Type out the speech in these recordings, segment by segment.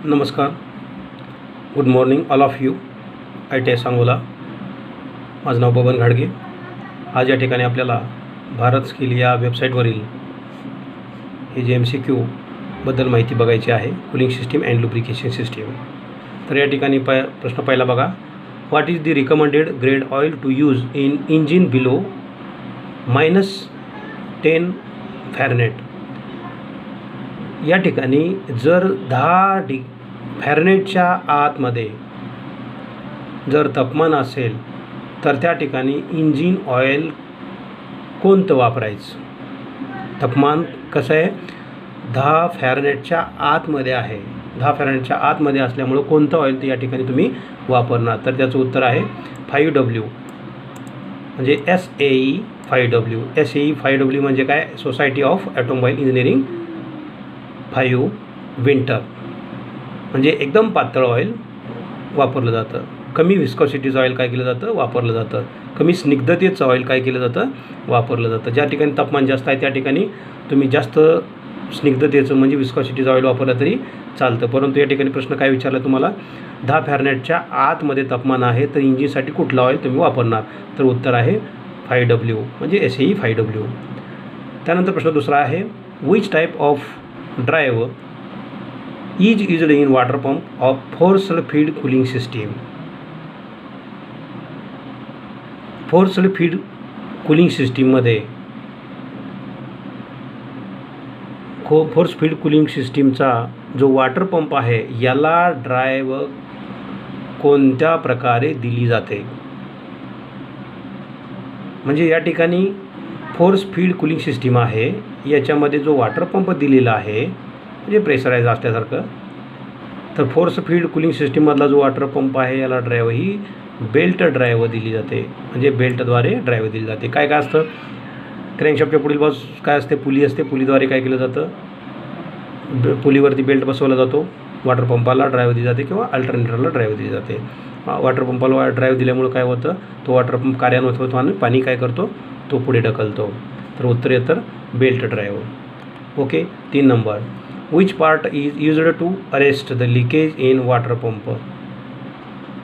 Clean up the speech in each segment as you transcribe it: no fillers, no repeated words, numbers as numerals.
नमस्कार. Good morning all of you. ITI Sangola. माझं नाव बबन घाडगे. आज या ठिकाणी आपल्याला भारत स्किल या वेबसाईटवरील हे जे MCQ बद्दल माहिती बघायची आहे. Cooling system and lubrication system. तर या ठिकाणी प्रश्न पहिला बघा. What is the recommended grade oil to use in engine below -10 Fahrenheit. या ठिकाणी जर 10 फॅरनेटच्या आतमध्ये जर तापमान असेल तर त्या ठिकाणी इंजिन ऑइल कोणतं वापरायचं. तापमान कसं आहे, 10 फॅरनेटच्या आतमध्ये आहे. 10 फॅरनेटच्या आतमध्ये असल्यामुळं कोणतं ऑइल ते या ठिकाणी तुम्ही वापरणार. तर त्याचं उत्तर आहे 5W म्हणजे SAE 5W. SAE 5W म्हणजे काय, society of automobile engineering 5 winter. म्हणजे एकदम पातळ ऑइल वापरलं जातं. कमी विस्कॉसिटीचं ऑइल काय केलं जातं, वापरलं जातं. कमी स्निग्धतेचं ऑइल काय केलं जातं, वापरलं जातं. ज्या ठिकाणी तापमान जास्त आहे त्या ठिकाणी तुम्ही जास्त स्निग्धतेचं म्हणजे विस्कॉसिटीचं ऑइल वापरलं तरी चालतं. परंतु या ठिकाणी प्रश्न काय विचारला तुम्हाला, 10 फॅरनेटच्या आतमध्ये तापमान आहे तर इंजिनसाठी कुठलं ऑइल तुम्ही वापरणार. तर उत्तर आहे 5W म्हणजे SAE 5W. त्यानंतर प्रश्न दुसरा आहे, which type of drive is used in water pump of forced feed cooling system. Forced feed cooling सिस्टीममध्ये फोर्स फीड कूलिंग सिस्टीमचा जो वॉटर पंप आहे याला ड्राईव्ह कोणत्या प्रकारे दिली जाते. म्हणजे या ठिकाणी फोर्स फीड कूलिंग सिस्टीम आहे, याच्यामध्ये जो वॉटर पंप दिलेला आहे म्हणजे प्रेशराईज असल्यासारखं. तर फोर्स फीड कूलिंग सिस्टीममधला जो वॉटर पंप आहे याला ड्राईव्ह ही बेल्ट ड्राईव्ह दिली जाते. म्हणजे बेल्टद्वारे ड्राईव्ह दिली जाते. काय काय असतं, क्रँकशाफ्टच्या पुढील बाजूस काय असते, पुली असते. पुलीद्वारे काय केलं जातं, पुलीवरती बेल्ट बसवला जातो. वॉटर पंपाला ड्राईव्ह दिली जाते किंवा अल्टरनेटरला ड्राईव्ह दिली जाते. वॉटर पंपाला ड्राईव्ह दिल्यामुळे काय होतं, तो वॉटर पंप कार्यान्वित होतो आणि पाणी काय करतो, तो पुढे ढकलतो. तर उत्तर येतं belt drive. Okay. 3 number, which part is used to arrest the leakage in water pump.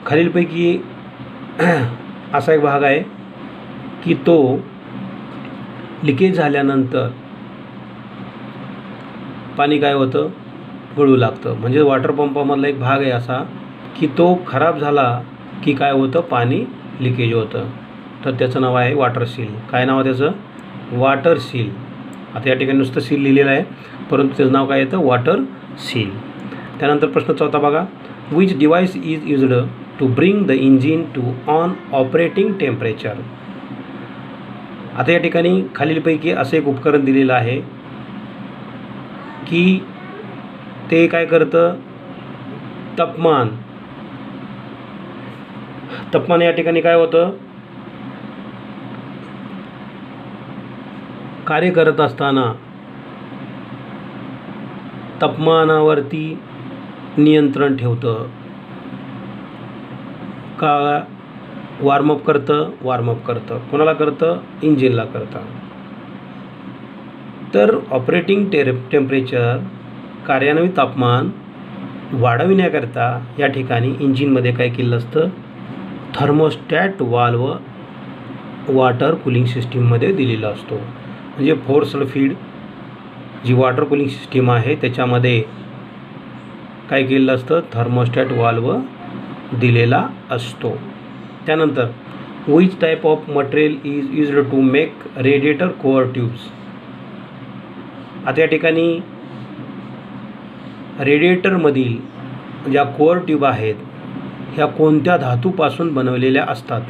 खालीलपैकी असा एक भाग आहे की तो लिकेज झाल्यानंतर पाणी काय होतं, गळू लागतं. म्हणजे वॉटर पंपामधला एक भाग आहे असा की तो खराब झाला की काय होतं, पाणी लिकेज होतं. तर त्याचं नाव आहे वॉटर सील. काय नाव आहे त्याचं, वॉटर सील. आता या ठिकाणी नुसतं सील लिहिलेलं आहे परंतु त्याचं नाव काय येतं, वॉटर सील. त्यानंतर प्रश्न चौथा बघा, which device is used to bring the engine to on operating temperature. आता या ठिकाणी खालीलपैकी असं एक उपकरण दिलेलं आहे की ते काय करतं, तापमान या ठिकाणी काय होतं, कार्य करत असताना तापमानावरती नियंत्रण ठेवतं. का वॉर्मअप करतं. कोणाला करतं, इंजिनला करतं. तर ऑपरेटिंग टेम्परेचर कार्यान्वित तापमान वाढविण्याकरता या ठिकाणी इंजिनमध्ये काय केलं असतं, थर्मोस्टॅट वाल्व वॉटर कूलिंग सिस्टीममध्ये दिलेला असतो. म्हणजे फोर्स्ड फीड जी वॉटर कूलिंग सिस्टीम आहे त्याच्यामध्ये काय केलेलं असतं, थर्मोस्टॅट वाल्व दिलेला असतो. त्यानंतर which type of material is used to make radiator core tubes. आता या ठिकाणी रेडिएटरमधील ज्या कोअर ट्यूब आहेत ह्या कोणत्या धातूपासून बनवलेल्या असतात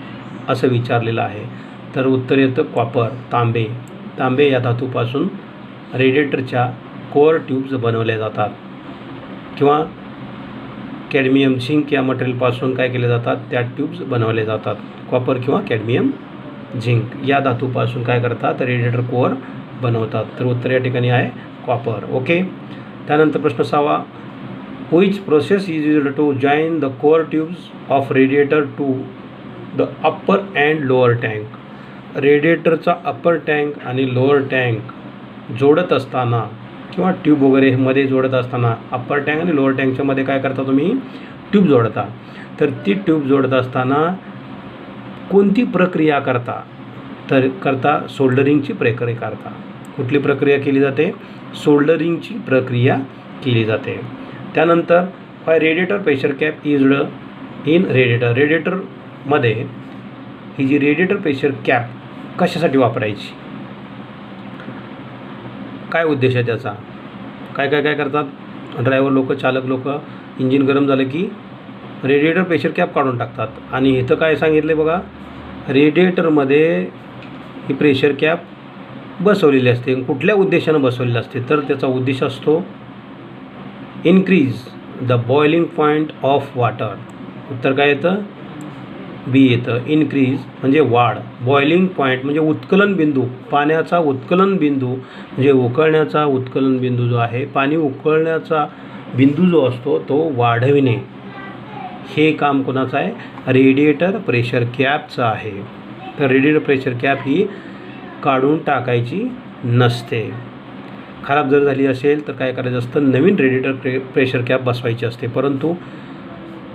असं विचारलेलं आहे. तर उत्तर येतं कॉपर, तांबे या धातूपासून रेडिएटरच्या कोअर ट्यूब्स बनवल्या जातात. किंवा कॅडमियम झिंक या मटेरियलपासून काय केले जातात, त्या ट्यूब्स बनवले जातात. कॉपर किंवा कॅडमियम झिंक या धातूपासून काय करतात, रेडिएटर कोअर बनवतात. तर उत्तर या ठिकाणी आहे कॉपर. ओके. त्यानंतर प्रश्न 6, which process is used to join the core tubes of radiator to the upper and lower tank. रेडिएटरचा अप्पर टँक आणि लोअर टँक जोडत असताना किंवा ट्यूब वगैरे मध्ये जोडत असताना अप्पर टँक आणि लोअर टँकच्या मध्ये काय करता तुम्ही ट्यूब जोडता. तर ती ट्यूब जोडत असताना कोणती प्रक्रिया करता तर सोल्डरिंगची प्रक्रिया करता. कुठली प्रक्रिया केली जाते? सोल्डरिंगची प्रक्रिया केली जाते. त्यानंतर रेडिएटर प्रेशर कॅप इज्ड इन रेडिएटरमध्ये ही जी रेडिएटर प्रेशर कॅप कशासाठी वापरायची? काय उद्देश आहे त्याचा? काय करतात ड्रायव्हर लोक, चालक लोक, इंजिन गरम झालं की रेडिएटर प्रेशर कॅप काढून टाकतात. आणि इथं काय सांगितलं बघा, रेडिएटरमध्ये ही प्रेशर कॅप बसवलेली असते. कुठल्या उद्देशानं बसवलेली असते? तर त्याचा उद्देश असतो increase the boiling point of water. उत्तर काय येतं? बी येतं. इन्क्रीज म्हणजे वाढ, बॉइलिंग पॉईंट म्हणजे उत्कलन बिंदू, पाण्याचा उत्कलन बिंदू म्हणजे उकळण्याचा उत्कलन बिंदू जो आहे, पाणी उकळण्याचा बिंदू जो असतो तो वाढविणे, हे काम कोणाचं आहे? रेडिएटर प्रेशर कॅपचं आहे. तर रेडिएटर प्रेशर कॅप ही काढून टाकायची नसते. खराब जर झाली असेल तर काय करायचं असतं? नवीन रेडिएटर प्रेशर कॅप बसवायची असते. परंतु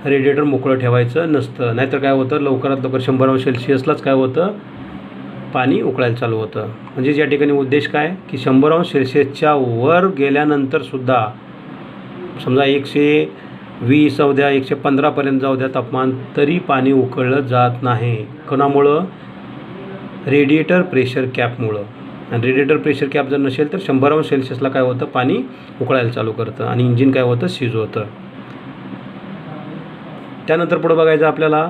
रेडिएटर मोकळं ठेवायचं नसतं. नाहीतर काय होतं, लवकरात लवकर 100 सेल्सिअसलाच काय होतं? पाणी उकळायला चालू होतं. म्हणजे या ठिकाणी उद्देश काय की 100 सेल्सिअसच्या वर गेल्यानंतरसुद्धा, समजा 120 जाऊ द्या, 115पर्यंत जाऊ द्या तापमान, तरी पाणी उकळलं जात नाही. कोणामुळं? रेडिएटर प्रेशर कॅपमुळं. आणि रेडिएटर प्रेशर कॅप जर नसेल तर 100 सेल्सिअसला काय होतं? पाणी उकळायला चालू करतं आणि इंजिन काय होतं? सीज होतं. त्यानंतर पुढे बघायचं आपल्याला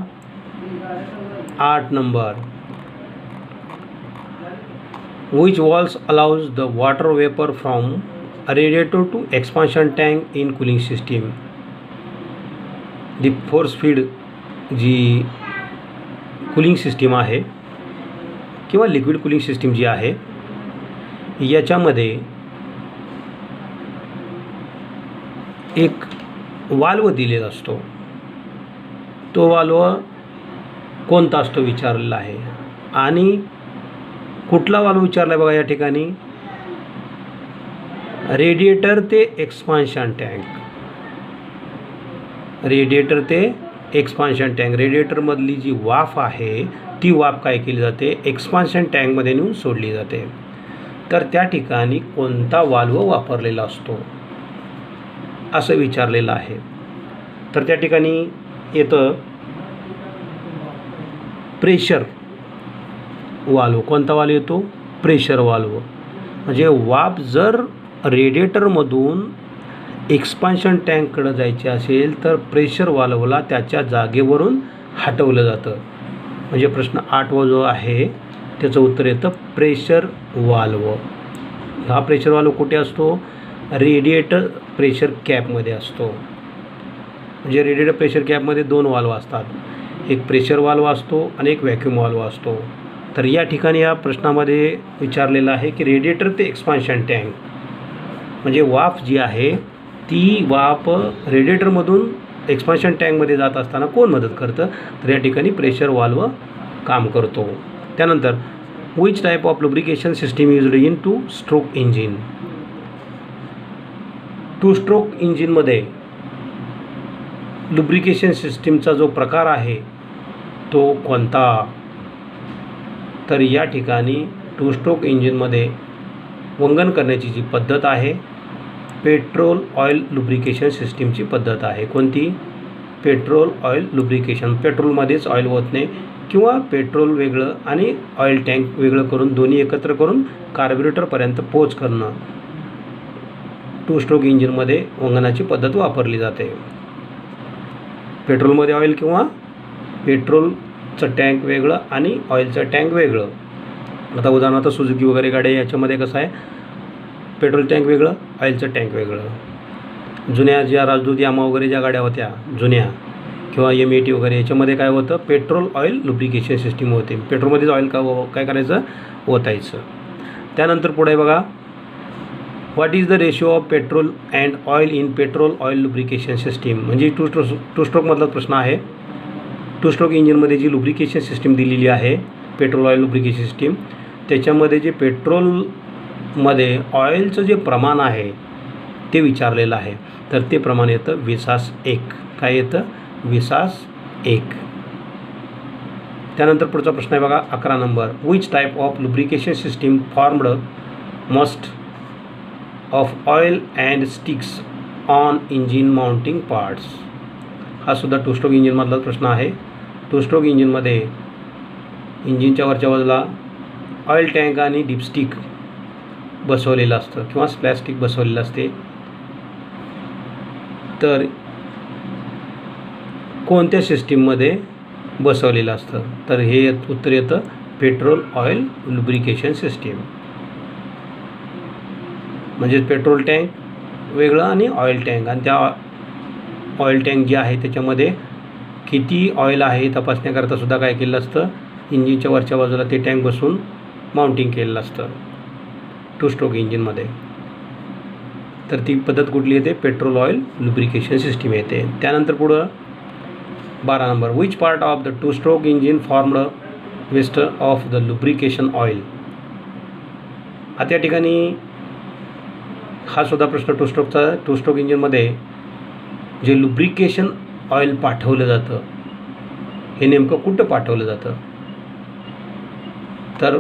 8 number. Which valves allows the water vapor from a radiator to expansion tank in cooling system? The force feed जी कूलिंग सिस्टीम आहे किंवा लिक्विड कूलिंग सिस्टीम जी आहे, याच्यामध्ये एक वाल्व दिलेला असतो. तो वाल्व कोणता असतो विचारलेला आहे. आणि कुठला वाल्व विचारला आहे बघा या ठिकाणी? रेडिएटर ते एक्सपान्शन टँक. रेडिएटर ते एक्सपान्शन टँक. रेडिएटरमधली जी वाफ आहे ती वाफ काय केली जाते? एक्सपान्शन टँकमध्ये नेऊन सोडली जाते. तर त्या ठिकाणी कोणता वाल्व वापरलेला असतो असं विचारलेलं आहे. तर त्या ठिकाणी येतं प्रेशर वाल्व. कोणता वाल्व येतो? Pressure valve. म्हणजे वाफ जर रेडिएटरमधून एक्सपान्शन टँककडे जायची असेल तर प्रेशर वाल्वला त्याच्या जागेवरून हटवलं जातं. म्हणजे प्रश्न 8 जो आहे त्याचं उत्तर येतं प्रेशर वाल्व. हा प्रेशर वाल्व कुठे असतो? रेडिएटर प्रेशर कॅपमध्ये असतो. म्हणजे रेडिएटर प्रेशर कॅपमध्ये 2 वाल्व असतात. एक प्रेशर वाल्व असतो आणि एक व्हॅक्यूम वाल्व असतो. तर या ठिकाणी या प्रश्नामध्ये विचारलेलं आहे की रेडिएटर ते एक्सपान्शन टँक म्हणजे वाफ जी आहे ती वाफ रेडिएटरमधून एक्सपान्शन टँकमध्ये जात असताना कोण मदत करतं? तर या ठिकाणी प्रेशर वाल्व काम करतो. त्यानंतर which type of lubrication system used in 2 stroke engine. 2 stroke इंजिनमध्ये लुब्रिकेशन सिस्टीमचा जो प्रकार आहे तो कोणता? तर या ठिकाणी 2 स्ट्रोक इंजिनमध्ये वंगण करण्याची जी पद्धत आहे पेट्रोल ऑइल लुब्रिकेशन सिस्टीमची पद्धत आहे. कोणती? Petrol oil lubrication. पेट्रोलमध्येच ऑइल ओतणे किंवा पेट्रोल वेगळं आणि ऑइल टँक वेगळं करून दोन्ही एकत्र करून कार्ब्युरेटरपर्यंत पोच करणं. 2 स्ट्रोक इंजिनमध्ये वंगणाची पद्धत वापरली जाते. पेट्रोलमध्ये ऑइल किंवा पेट्रोलचं टँक वेगळं आणि ऑइलचं टँक वेगळं. आता उदाहरणार्थ सुझुकी वगैरे गाड्या याच्यामध्ये कसं आहे? पेट्रोल टँक वेगळं, ऑइलचं टँक वेगळं. जुन्या ज्या राजदूत यामा वगैरे ज्या गाड्या होत्या जुन्या किंवा M80 वगैरे याच्यामध्ये काय होतं? पेट्रोल ऑइल लुब्रिकेशन सिस्टीम होते. पेट्रोलमध्येच ऑइल काय करायचं? ओतायचं. त्यानंतर पुढे बघा what is the ratio of petrol and oil in petrol oil lubrication system. म्हणजे 2 स्ट्रोकमधला प्रश्न आहे. 2 स्ट्रोक इंजिनमध्ये जी लुब्रिकेशन सिस्टीम दिलेली आहे पेट्रोल ऑइल लुब्रिकेशन सिस्टीम, त्याच्यामध्ये जे पेट्रोल मध्ये ऑइलचं जे प्रमाण आहे ते विचारलेलं आहे. तर ते प्रमाण येतं 20:1. काय येतं? 20:1. त्यानंतर पुढचा प्रश्न आहे बघा 11 number. Which type of lubrication system formed must of oil and sticks on engine mounting parts. हा सुद्धा टू स्ट्रोक इंजिनमधला प्रश्न आहे. टू स्ट्रोक इंजिनमध्ये इंजिनच्या वरच्या बाजूला ऑइल टँक आणि डिपस्टिक बसवलेलं असतं किंवा स्प्लॅस्टिक बसवलेलं असते. तर कोणत्या सिस्टीममध्ये बसवलेलं असतं? तर हे उत्तर येतं पेट्रोल ऑइल लुब्रिकेशन सिस्टीम. म्हणजे पेट्रोल टँक वेगळं आणि ऑइल टँक, आणि त्या ऑइल टँक जे आहे त्याच्यामध्ये किती ऑइल आहे तपासण्याकरता सुद्धा काय केलं असतं, इंजिनच्या वरच्या बाजूला ते टँक बसून माउंटिंग केलेलं असतं टू स्ट्रोक इंजिनमध्ये. तर ती पद्धत कुठली येते? पेट्रोल ऑइल लुब्रिकेशन सिस्टीम येते. त्यानंतर पुढं 12 number. Which part of the two stroke engine formed waste of the lubrication oil. आता या ठिकाणी हा सुद्धा प्रश्न टू स्ट्रोकचा. टू स्ट्रोक इंजिनमध्ये जे लुब्रिकेशन ऑइल पाठवलं जातं हे नेमकं कुठं पाठवलं जातं? तर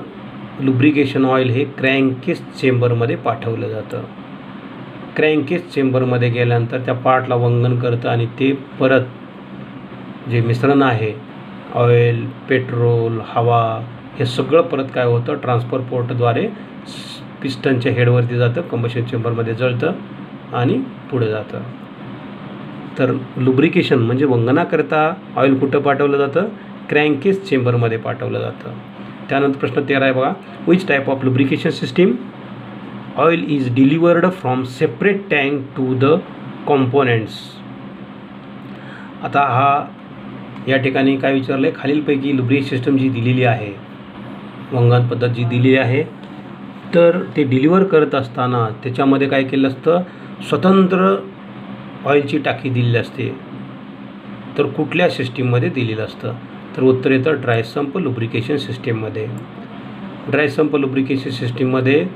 लुब्रिकेशन ऑइल हे क्रँकेस चेंबरमध्ये पाठवलं जातं. क्रँकेस चेंबरमध्ये गेल्यानंतर त्या पार्टला वंगण करतं आणि ते परत जे मिश्रण आहे ऑइल, पेट्रोल, हवा हे सगळं परत काय होतं, ट्रान्सफर पोर्टद्वारे पिस्टनच्या हेडवरती जातं, कंबशन चेंबरमध्ये जळतं आणि पुढे जातं. तर लुब्रिकेशन म्हणजे वंगणाकरता ऑइल कुठं पाठवलं जातं? क्रँकेस चेंबरमध्ये पाठवलं जातं. त्यानंतर प्रश्न 13 आहे बघा. Which type of lubrication system oil is delivered from separate tank to the components. आता हा या ठिकाणी काय विचारलं आहे, खालीलपैकी लुब्रिकेशन सिस्टम जी दिलेली आहे, वंगण पद्धत जी दिलेली आहे, तर ते डिलिव्हर करत असताना त्याच्यामध्ये काय केलं असतं, स्वतंत्र ऑइलची टाकी दिलेली असते. तर कुठल्या सिस्टीममध्ये दिलेलं असतं? तर उत्तर येतं ड्राय संप लुब्रिकेशन सिस्टीममध्ये. ड्राय संप लुब्रिकेशन सिस्टीममध्ये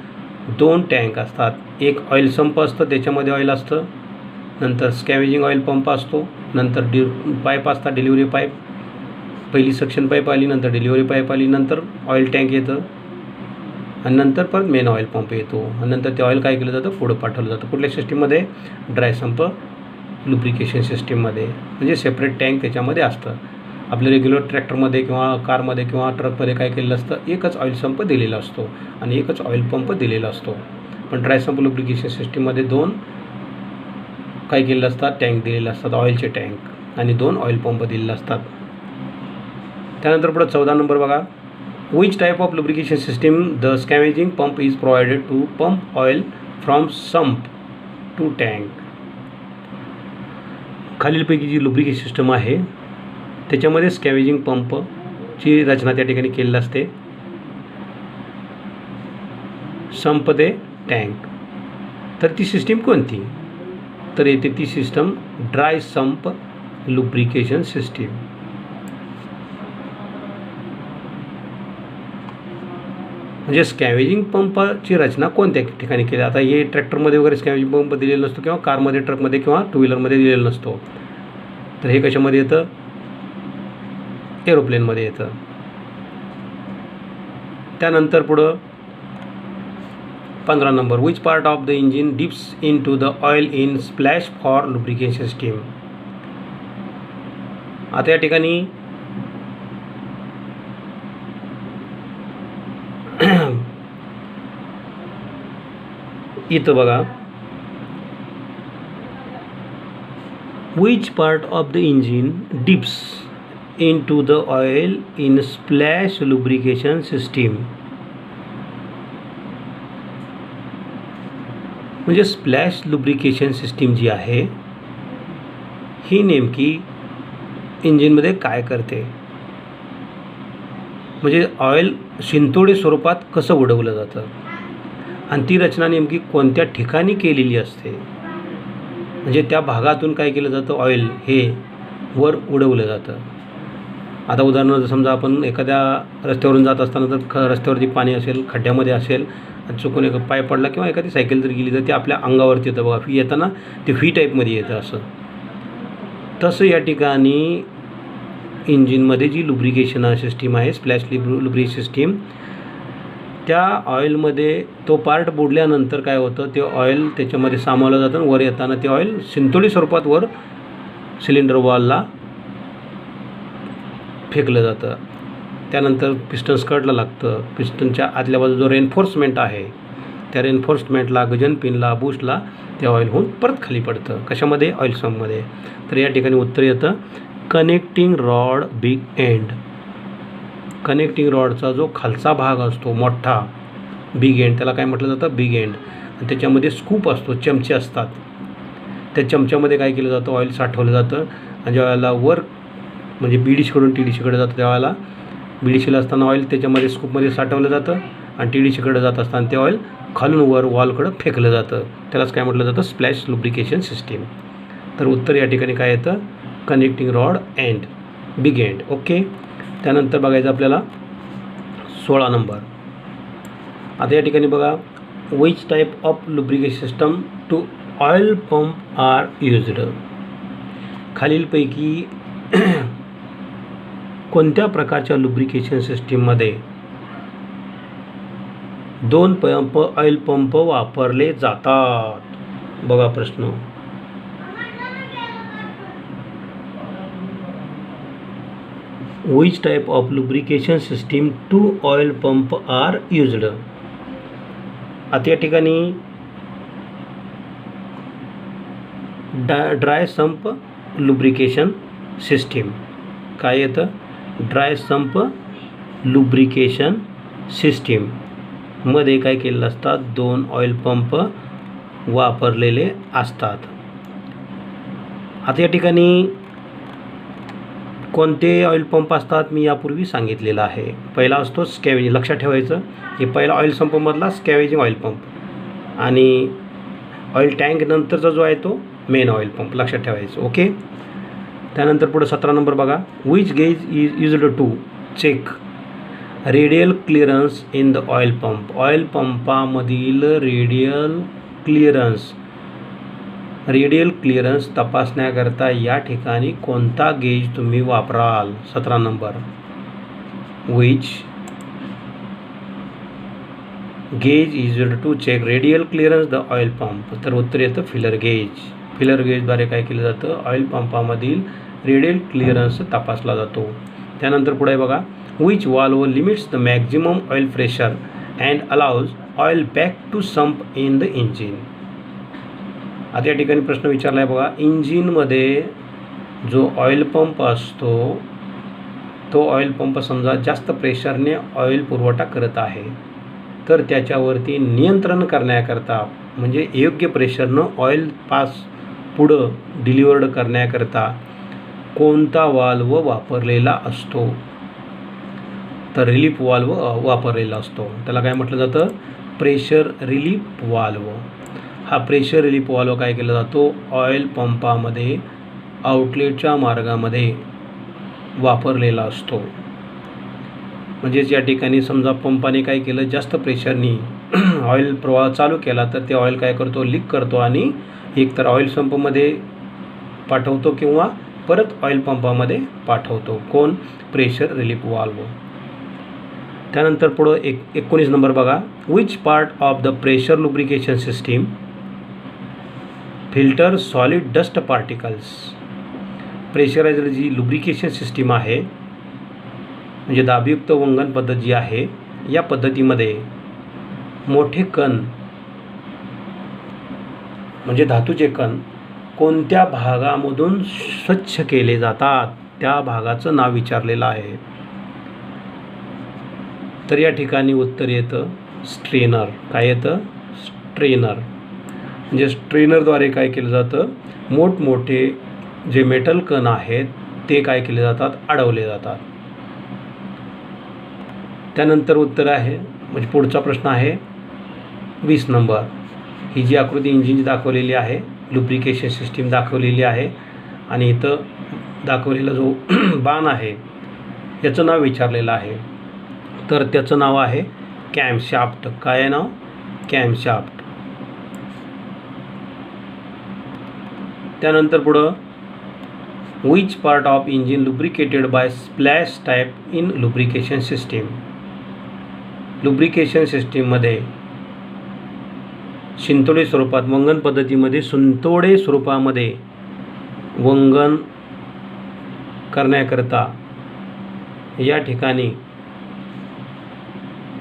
2 टँक असतात. एक ऑइल संप असतं, त्याच्यामध्ये ऑइल असतं, नंतर स्कॅवेजिंग ऑइल पंप असतो, नंतर पाईप असतात, डिलिव्हरी पाईप. पहिली सक्शन पाईप आली, नंतर डिलिव्हरी पाईप आली, नंतर ऑइल टँक येतं आणि नंतर परत मेन ऑइल पंप येतो आणि नंतर ते ऑइल काय केलं जातं, पुढं पाठवलं जातं. कुठल्या सिस्टीममध्ये? ड्राय संप लुब्रिकेशन सिस्टीममध्ये. म्हणजे सेपरेट टँक त्याच्यामध्ये असतं. आपल्या रेग्युलर ट्रॅक्टरमध्ये किंवा कारमध्ये किंवा ट्रकमध्ये काय केलेलं असतं, एकच ऑइल संप दिलेला असतो आणि एकच ऑइल पंप दिलेला असतो. पण ड्राय संप लुब्रिकेशन सिस्टीममध्ये 2 काय केलेलं असतात, टँक दिलेले असतात, ऑइलचे टँक, आणि 2 ऑइल पंप दिलेले असतात. त्यानंतर पुढे 14 नंबर बघा. Which type of lubrication system the scavenging pump is provided to pump oil from sump to tank. खालीलपैकी जी लुब्रिकेशन सिस्टम आहे त्याच्यामध्ये स्कॅवेजिंग पंपची रचना त्या ठिकाणी केलेली असते, संप ते टँक. तर ती सिस्टीम कोणती? तर येते ती सिस्टम ड्राय संप लुब्रिकेशन सिस्टीम. म्हणजे स्कॅवेजिंग पंपाची रचना कोणत्या ठिकाणी केली? आता हे ट्रॅक्टरमध्ये वगैरे स्कॅवेजिंग पंप दिलेला नसतो किंवा कारमध्ये, ट्रकमध्ये किंवा टू व्हीलरमध्ये दिलेला नसतो. तर हे कशामध्ये येतं? एरोप्लेनमध्ये येतं. त्यानंतर पुढं 15 number. Which part of the engine dips into the oil in splash for lubrication system. आता या ठिकाणी इथं बघा, which part of the engine dips into the oil in splash lubrication system. म्हणजे स्प्लॅश लुब्रिकेशन सिस्टीम जी आहे ही नेमकी इंजिनमध्ये काय करते, म्हणजे ऑइल शिंतोडे स्वरूपात कसं उडवलं जातं आणि ती रचना नेमकी कोणत्या ठिकाणी केलेली असते. म्हणजे त्या भागातून काय केलं जातं, ऑइल हे वर उडवलं जातं. आता उदाहरणार्थ समजा आपण एखाद्या रस्त्यावरून जात असताना जर रस्त्यावरती पाणी असेल, खड्ड्यामध्ये असेल आणि चुकून एक पाय पडला किंवा एखादी सायकल जर गेली तर ते आपल्या अंगावरती येतं बघा, फी येताना ते फी टाईपमध्ये येतं असं. तसं या ठिकाणी इंजिनमध्ये जी लुब्रिकेशन सिस्टीम आहे, स्प्लॅश लुब्रिकेशन सिस्टीम, त्या ऑइलमध्ये तो पार्ट बुडल्यानंतर काय होतं, ते ऑइल त्याच्यामध्ये सामावलं जातं आणि वर येताना ते ऑइल सिंतोडी स्वरूपात वर सिलेंडर वॉलला फेकलं जातं. त्यानंतर पिस्टन स्कर्टला लागतं. पिस्टनच्या आतल्या बाजू जो रेन्फोर्समेंट आहे त्या रेन्फोर्समेंटला, गजन पिनला, बुशला ते ऑइल होऊन परत खाली पडतं. कशामध्ये? ऑइल सम्पमध्ये. तर या ठिकाणी उत्तर येतं connecting rod big end. Connecting रॉडचा जो खालचा भाग असतो मोठा बिग एंड, त्याला काय म्हटलं जातं? Big end. आणि त्याच्यामध्ये स्कूप असतो, चमचे असतात. त्या चमच्यामध्ये काय केलं जातं? ऑइल साठवलं जातं. आणि ज्यावेळेला वर म्हणजे BDCकडून TDCकडे जातं त्यावेळेला BDCला असताना ऑइल त्याच्यामध्ये स्कूपमध्ये साठवलं जातं आणि TDCकडे जात असताना ते ऑइल खालून वर वॉलकडं फेकलं जातं. त्यालाच काय म्हटलं जातं? Splash lubrication system. तर उत्तर या ठिकाणी काय येतं? Connecting rod end, big end. Okay. त्यानंतर बघायचं आपल्याला 16 नंबर. आता या ठिकाणी बघा, which type of lubrication system two oil pump are used. खालीलपैकी कोणत्या प्रकारच्या लुब्रिकेशन सिस्टीममध्ये 2 ऑइल पंप वापरले जातात? बघा प्रश्न. Which type of lubrication system two oil pump are used. आता या ठिकाणी ड्राय संप लुब्रिकेशन सिस्टीम. काय येतं? ड्राय संप लुब्रिकेशन सिस्टीम मध्ये काय केलेलं असतात? 2 ऑइल पंप वापरलेले असतात. आता या ठिकाणी कोणते ऑइल पंप असतात मी यापूर्वी सांगितलेलं आहे. पहिला असतो स्कॅवेजिंग. लक्षात ठेवायचं, हे पहिला ऑइल संपमधला स्कॅवेजिंग ऑइल पंप आणि ऑइल टँक नंतरचा जो आहे तो मेन ऑइल पंप. लक्षात ठेवायचं. ओके. त्यानंतर पुढे 17 नंबर बघा. Which gauge is used to check radial clearance in the oil pump. Oil पंपामधील रेडियल क्लिअरन्स तपासण्याकरता या ठिकाणी कोणता गेज तुम्ही वापराल? 17 number. Which gauge is used to check radial clearance the oil pump. तर उत्तर येतं फिलर गेज. फिलर गेजद्वारे काय केलं जातं? ऑइल पंपामधील रेडियल क्लिअरन्स तपासला जातो. त्यानंतर पुढे बघा. Which valve limits the maximum oil pressure and allows oil back to sump in the engine. आता या ठिकाणी प्रश्न विचारला आहे बघा. इंजिनमध्ये जो ऑइल पंप असतो तो ऑइल पंप समजा जास्त प्रेशरने ऑइल पुरवठा करत आहे, तर त्याच्यावरती नियंत्रण करण्याकरता म्हणजे योग्य प्रेशरनं ऑइल पुढं डिलिव्हर्ड करण्याकरता कोणता वाल्व वापरलेला असतो? तर रिलीफ वाल्व वापरलेला असतो. त्याला काय म्हटलं जातं? Pressure relief valve. हा प्रेशर रिलीफ वाल्व काय केला जातो? ऑइल पंपामध्ये आउटलेटच्या मार्गामध्ये वापरलेला असतो. म्हणजेच या ठिकाणी समजा पंपाने काय केलं, जास्त प्रेशरनी ऑइल प्रवाह चालू केला तर ते ऑइल काय करतो? लीक करतो आणि एकतर ऑइल संपमध्ये पाठवतो किंवा परत ऑइल पंपामध्ये पाठवतो. कोण? Pressure relief valve. त्यानंतर पुढं 19 नंबर बघा. Which part of the pressure lubrication system filter solid dust particles. Pressuriser जी लुब्रिकेशन सिस्टीम आहे म्हणजे दाबयुक्त वंगण पद्धत जी आहे, या पद्धतीमध्ये मोठे कण म्हणजे धातूचे कण कोणत्या भागामधून स्वच्छ केले जातात त्या भागाचं नाव विचारलेलं आहे. तर या ठिकाणी उत्तर येतं स्ट्रेनर. काय येतं? स्ट्रेनर. म्हणजे स्ट्रेनरद्वारे काय केलं जातं? मोठमोठे जे मेटल कण आहेत ते काय केले जातात? अडवले जातात. त्यानंतर उत्तर आहे म्हणजे पुढचा प्रश्न आहे 20 नंबर. ही जी आकृती इंजिनची दाखवलेली आहे, लुब्रिकेशन सिस्टीम दाखवलेली आहे आणि इथं दाखवलेला जो बाण आहे याचं नाव विचारलेलं आहे. तर त्याचं नाव आहे कॅमशाफ्ट. काय आहे नाव? कॅमशाफ्ट. त्यानंतर पुढं which part of engine lubricated by splash type in lubrication system. Lubrication सिस्टीममध्ये शिंतोडे स्वरूपात वंगण पद्धतीमध्ये शिंतोडे स्वरूपामध्ये वंगण करण्याकरता या ठिकाणी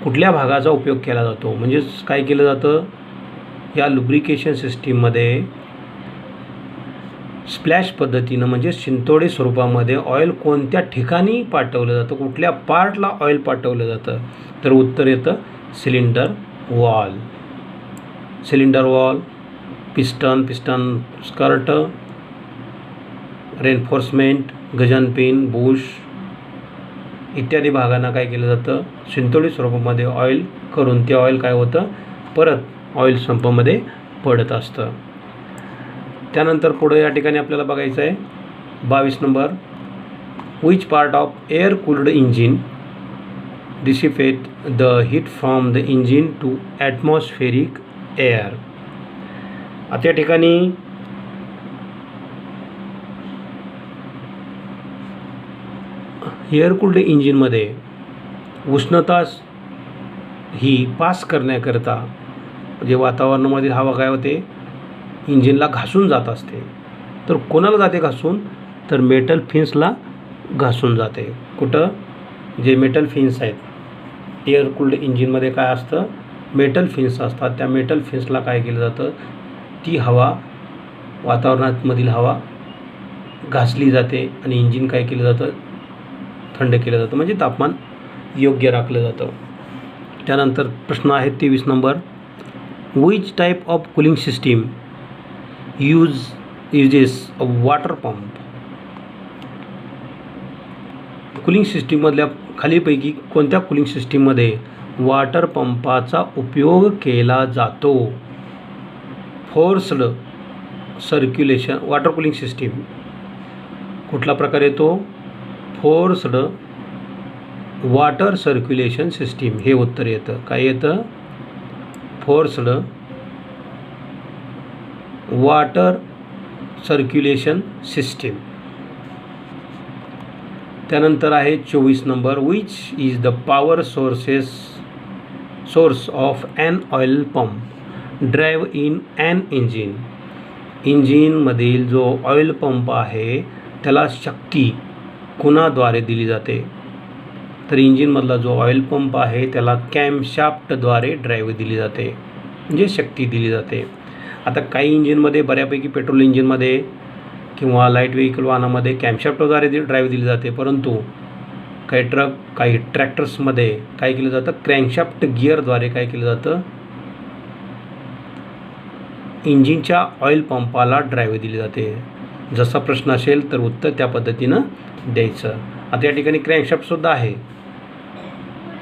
कुठल्या भागाचा उपयोग केला जातो? म्हणजेच काय केलं जातं या लुब्रिकेशन सिस्टीममध्ये स्प्लॅश पद्धतीनं म्हणजे शिंतोडे स्वरूपामध्ये ऑइल कोणत्या ठिकाणी पाठवलं जातं, कुठल्या पार्टला ऑइल पाठवलं जातं? तर उत्तर येतं cylinder wall. Cylinder wall, piston skirt, reinforcement, gudgeon pin, bush इत्यादी भागांना काय केलं जातं? शिंतोडे स्वरूपामध्ये ऑइल करून ते ऑइल काय होतं? परत ऑइल संपामध्ये पडत असतं. त्यानंतर पुढे या ठिकाणी आपल्याला बघायचं आहे 22 number. Which part of air cooled engine dissipate the heat from the engine to atmospheric air. आता या ठिकाणी एअर कूल्ड इंजिनमध्ये उष्णता ही पास करण्याकरता म्हणजे वातावरणामधील हवा काय होते? इंजिनला घासून जात असते. तर कोणाला जाते घासून? तर मेटल फिन्सला घासून जाते. कुठं? जे मेटल फिन्स आहेत एअर कूल्ड इंजिनमध्ये काय असतं? मेटल फिन्स असतात. त्या मेटल फिन्सला काय केलं जातं? ती हवा वातावरणामधील हवा घासली जाते आणि इंजिन काय केलं जातं? थंड केलं जातं, म्हणजे तापमान योग्य राखलं जातं. त्यानंतर प्रश्न आहे 23 number. Which type of cooling system uses a water pump. Cooling सिस्टीममधल्या खालीपैकी कोणत्या कूलिंग सिस्टीममध्ये वॉटर पंपाचा उपयोग केला जातो? Forced circulation water cooling system कुठला प्रकार येतो? फोर्स्ड वॉटर सर्क्युलेशन सिस्टीम हे उत्तर येतं. काय येतं? Forced water circulation system. त्यानंतर आहे 24 number. Which is the power source of an oil pump drive in an engine. इंजिनमधील जो ऑइल पंप आहे त्याला शक्ती कुणाद्वारे दिली जाते? तर इंजिनमधला जो ऑइल पंप आहे त्याला कॅमशाफ्टद्वारे ड्राईव्ह दिली जाते, म्हणजे शक्ती दिली जाते. आता काही इंजिनमध्ये बऱ्यापैकी पेट्रोल इंजिनमध्ये किंवा लाईट व्हेकल वाहनामध्ये कॅमशाफ्टद्वारे ड्राईव्ह दिली जाते, परंतु काही ट्रक काही ट्रॅक्टर्समध्ये काय केलं जातं? क्रँकशाफ्ट गिअरद्वारे काय केलं जातं? इंजिनच्या ऑइल पंपाला ड्राईव्ह दिली जाते. जसा प्रश्न असेल तर उत्तर त्या पद्धतीनं द्यायचं. आता या ठिकाणी क्रँकशाफ्टसुद्धा आहे,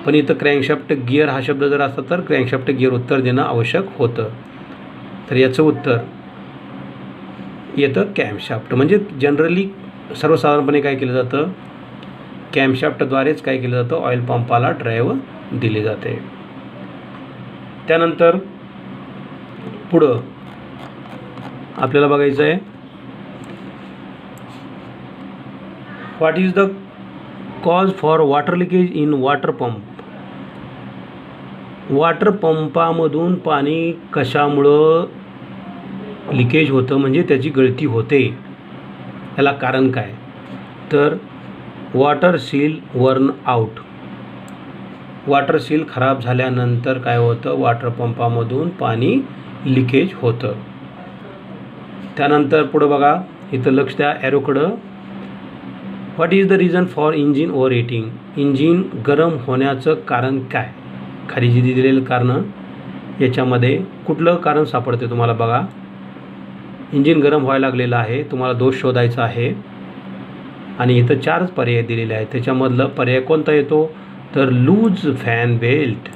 पण इथं क्रँकशाफ्ट गिअर हा शब्द जर असता तर क्रँकशाफ्ट गिअर उत्तर देणं आवश्यक होतं. तर याचं उत्तर येतं कॅमशाफ्ट. म्हणजे जनरली सर्वसाधारणपणे काय केलं जातं? कॅमशाफ्टद्वारेच काय केलं जातं? ऑइल पंपाला ड्राईव्ह दिली जाते. त्यानंतर पुढं आपल्याला बघायचं आहे what is the cause for water leakage in water pump. Water पंपामधून पाणी कशामुळं लिकेज होतं, म्हणजे त्याची गळती होते, याला कारण काय? तर water seal worn out. Water seal खराब झाल्यानंतर काय होतं? वॉटर पंपामधून पाणी लिकेज होतं. त्यानंतर पुढं बघा, इथं लक्ष द्या ॲरोकडं. What is the reason for engine over heating. Engine गरम होण्याचं कारण काय? खाली जी दिलेलं कारणं याच्यामध्ये कुठलं कारण सापडते तुम्हाला? बघा, इंजिन गरम व्हायला लागलेलं आहे, तुम्हाला दोष शोधायचा आहे आणि इथं 4 पर्याय दिलेले आहेत. त्याच्यामधलं पर्याय कोणता येतो? तर लूज फॅन बेल्ट.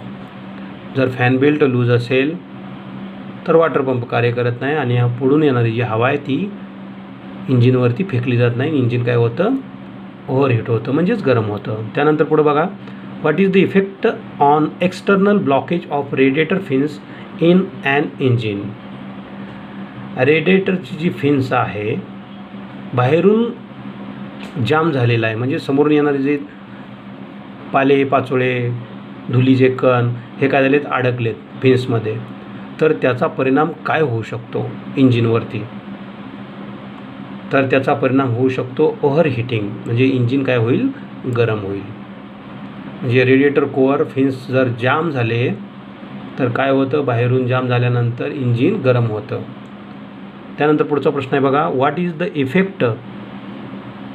जर फॅन बेल्ट लूज असेल तर वॉटर पंप कार्य करत नाही आणि पुढून येणारी जी हवा आहे ती इंजिनवरती फेकली जात नाही, इंजिन काय होतं? ओव्हरहीट होतं म्हणजेच गरम होतं. त्यानंतर पुढे बघा, what is the effect on external blockage of radiator fins in an engine. रेडिएटरची जी फिन्स आहे बाहेरून जाम झालेला आहे, म्हणजे समोरून येणारे जे पाले पाचोळे धुलीचे कण हे काय झालेत, अडकलेत फिन्समध्ये, तर त्याचा परिणाम काय होऊ शकतो इंजिनवरती. तर त्याचा परिणाम होऊ शकतो ओव्हरहीटिंग, म्हणजे इंजिन काय होईल, गरम होईल. म्हणजे रेडिएटर कोअर फिन्स जर जाम झाले तर काय होतं, बाहेरून जाम झाल्यानंतर इंजिन गरम होतं. त्यानंतर पुढचा प्रश्न आहे बघा, what is the effect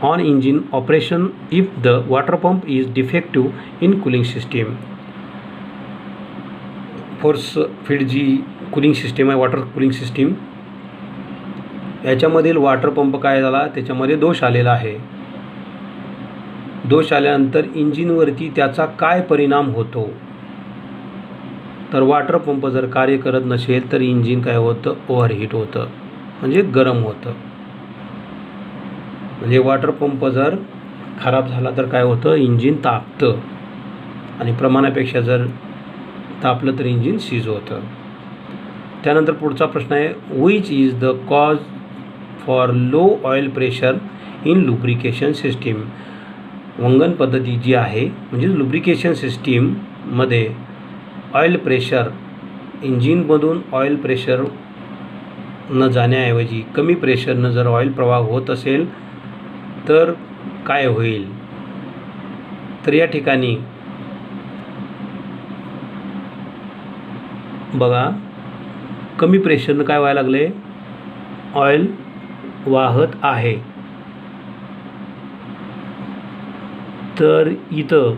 on engine operation if the water pump is defective in cooling system. Force feed जी कुलिंग सिस्टीम आहे, वॉटर कुलिंग सिस्टीम, याच्यामधील वॉटर पंप काय झाला, त्याच्यामध्ये दोष आलेला आहे. दोष आल्यानंतर इंजिनवरती त्याचा काय परिणाम होतो. तर वॉटर पंप जर कार्य करत नसेल तर इंजिन काय होतं, ओव्हरहीट होतं, म्हणजे गरम होतं. म्हणजे वॉटर पंप जर खराब झाला तर काय होतं, इंजिन तापतं, आणि प्रमाणापेक्षा जर तापलं तर इंजिन सीज होतं. त्यानंतर पुढचा प्रश्न आहे, which is the cause for low oil pressure in lubrication system. वंगण पद्धती जी आहे, म्हणजे लुब्रिकेशन सिस्टीममध्ये ऑइल प्रेशर, इंजिनमधून ऑइल प्रेशर न जाण्याऐवजी कमी प्रेशरनं जर ऑइल प्रवाह होत असेल तर काय होईल. तर या ठिकाणी बघा, कमी प्रेशरनं काय व्हायला लागले, ऑइल वाहत आहे. तर इथं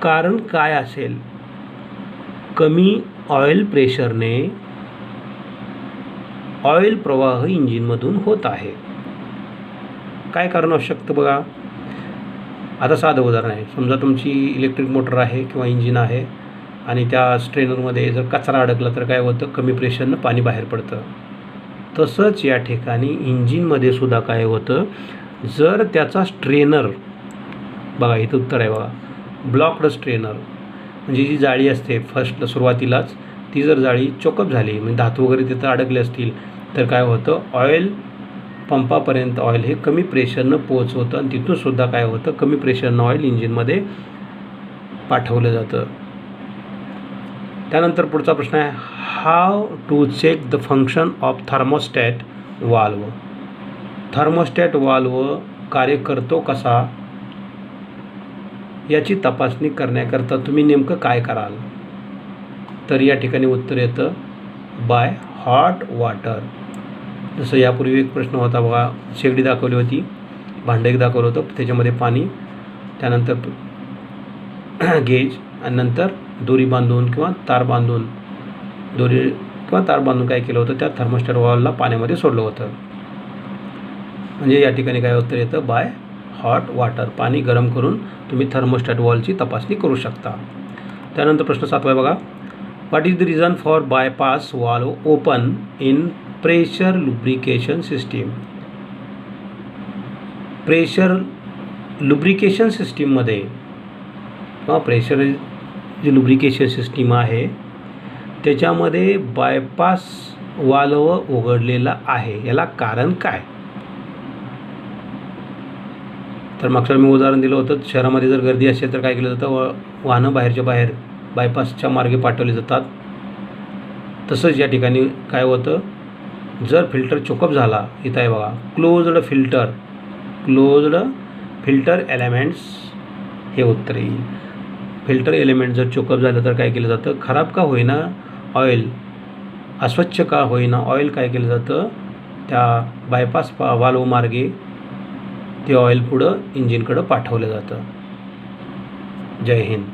कारण काय असेल, कमी ऑइल प्रेशरने ऑइल प्रवाह इंजिनमधून होत आहे. काय कारण असू शकतं बघा. आता साधं उदाहरण आहे, समजा तुमची इलेक्ट्रिक मोटर आहे किंवा इंजिन आहे आणि त्या स्ट्रेनरमध्ये जर कचरा अडकला तर काय होतं, कमी प्रेशरनं पाणी बाहेर पडतं. तसंच या ठिकाणी इंजिनमध्ये सुद्धा काय होतं, जर त्याचा स्ट्रेनर, बघा इथं उत्तर आहे बघा, ब्लॉक्ड स्ट्रेनर, म्हणजे जी जाळी असते फर्स्ट सुरुवातीलाच, ती जर जाळी चोकअप झाली, म्हणजे धातू वगैरे तिथं अडकले असतील तर काय होतं, ऑइल पंपापर्यंत ऑइल हे कमी प्रेशरनं पोहोचवतं आणि तिथून सुद्धा काय होतं, कमी प्रेशरनं ऑइल इंजिनमध्ये पाठवलं जातं. त्यानंतर पुढचा प्रश्न आहे, how to check the function of thermostat valve. Thermostat valve कार्य करतो कसा याची तपासणी करण्याकरता तुम्ही नेमकं काय कराल. तर या ठिकाणी उत्तर येतं बाय हॉट वॉटर. जसं यापूर्वी एक प्रश्न होता बघा, शेगडी दाखवली होती, भांडं एक दाखवलं होतं, त्याच्यामध्ये पाणी, त्यानंतर गेज, आणि नंतर दोरी बांधून किंवा तार बांधून, दोरी किंवा तार बांधून काय केलं होतं, त्या थर्मोस्टॅट वॉलला पाण्यामध्ये सोडलं होतं. म्हणजे या ठिकाणी काय उत्तर येतं बाय हॉट वॉटर. पाणी गरम करून तुम्ही थर्मोस्टॅट वॉलची तपासणी करू शकता. त्यानंतर प्रश्न 7 बघा, what is the reason for bypass valve open in pressure lubrication system. Pressure lubrication सिस्टीममध्ये किंवा प्रेशर जी लुब्रिकेशन सिस्टीम आहे त्याच्यामध्ये बायपास वाल्व उघडलेला आहे, याला कारण काय. तर मागच्या मी उदाहरण दिलं होतं, शहरामध्ये जर गर्दी असेल तर काय केलं जातं, वाहनं बाहेरच्या बाहेर बायपासच्या मार्गे पाठवले जातात. तसंच या ठिकाणी काय होतं, जर फिल्टर चोकअप झाला, इथं आहे बघा क्लोज्ड फिल्टर एलिमेंट्स, हे उत्तर येईल. फिल्टर एलिमेंट जर चोकअप झालं तर काय केलं जातं, खराब का होईना ऑइल, अस्वच्छ का होईना ऑइल काय केलं जातं, त्या बायपास वाल्व मार्गे ते ऑइल पुढं इंजिनकडं पाठवलं जातं. जय हिंद.